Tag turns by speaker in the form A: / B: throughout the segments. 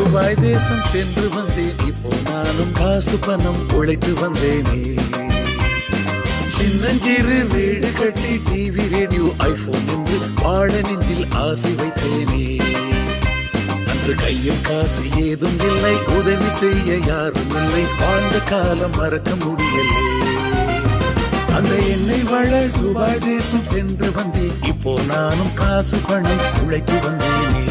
A: Dubai தேசம் சென்று வந்தேன். இப்போ நானும் காசு பணம் உழைத்து வந்தேனே. சின்னஞ்சிறு வீடு கட்டி டிவி ரேடியோ ஐபோன் என்று வாழ நெஞ்சில் ஆசை வைத்தேனே. அன்று கையில் காசு ஏதும் இல்லை, உதவி செய்ய யாரும் இல்லை, வாழ்ந்த காலம் மறக்க முடியலே. அந்த என்னை வாழ துபாய் தேசம் சென்று வந்தேன். இப்போ நானும் காசு பணம் உழைத்து வந்தேனே.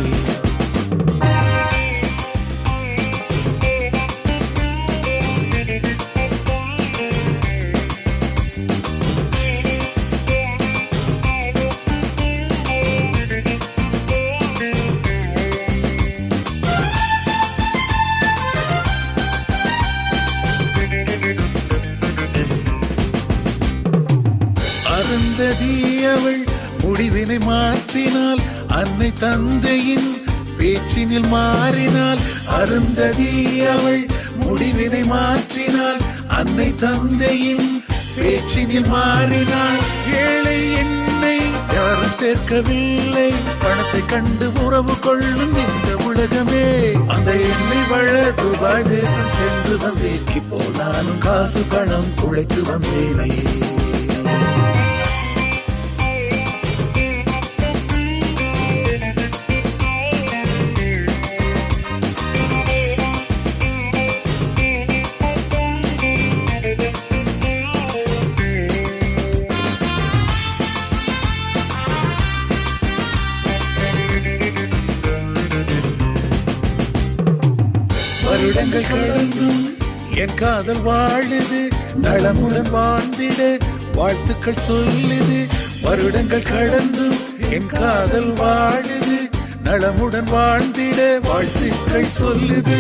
A: அருந்ததி அவள் முடிவினை மாற்றினாள், அன்னை தந்தையின் பேச்சினில் மாறினாள். அருந்ததி அவள் முடிவினை மாற்றினாள், அன்னை தந்தையின் பேச்சினில் மாறினாள். ஏழை என்னை யாரும் சேர்க்கவில்லை, பணத்தை கண்டு உறவு கொள்ளும் இந்த உலகமே. அந்த என்னை வாழ துபாய் தேசம் சென்று வந்தேன். இப்போ நானும் காசு பணம் உழைத்து வந்தேனே. வருடங்கள் கடந்தும் என் காதல் வாழுது, நலமுடன் வாழ்ந்திட வாழ்த்துக்கள் சொல்லுது. வருடங்கள் கடந்தும் என் காதல் வாழுது, நலமுடன் வாழ்ந்திட வாழ்த்துக்கள் சொல்லுது.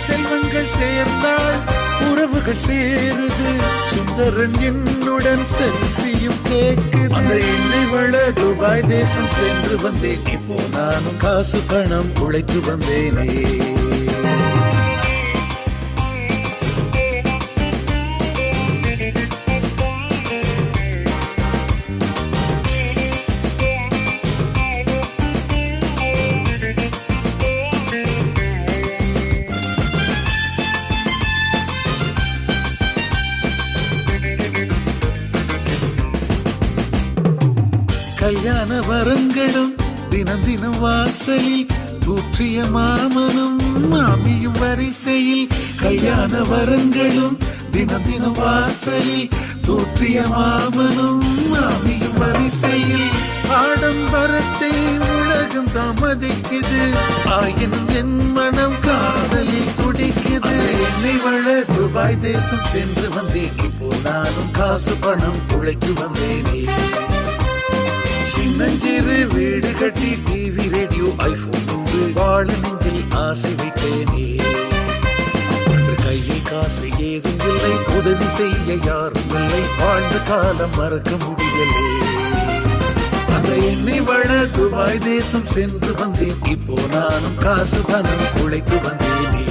A: செல்வங்கள் சேர்ந்தால் உறவுகள் சேருது, சுந்தரன் என்னுடன் செல்ஃபியும் கேக்குது. அந்த என்னை வாழ துபாய் தேசம் சென்று வந்தேன். இப்போ நானும் காசு பணம் உழைத்து வந்தேனே. கல்யாண வரங்களும் தினம் தினம் வாசலில் தூற்றிய மாமனும் மாமியும் வரிசையில். கல்யாண வரங்களும் தினம் தினம் வாசலில் தூற்றிய மாமனும் மாமியும் வரிசையில். ஆடம்பரத்தை உலகம் தாமதிக்குது, ஆயினும் என் மனம் காதலில் துடிக்குது. என்னை வாழ துபாய் தேசம் சென்று வந்தேன். இப்போ நானும் காசு பணம் உழைத்து வந்தேனே. சின்னஞ்சிறு வீடு கட்டி டிவி ரேடியோ ஐபோன் என்று வாழ நெஞ்சில் ஆசை வைத்தேனே. அன்று கையில் காசு ஏதும் இல்லை, உதவி செய்ய யாரும் இல்லை, வாழ்ந்த காலம் மறக்க முடியலே. அந்த என்னை வாழ துபாய் தேசம் சென்று வந்தேன். இப்போ நானும் காசு பணம் உழைத்து வந்தேனே.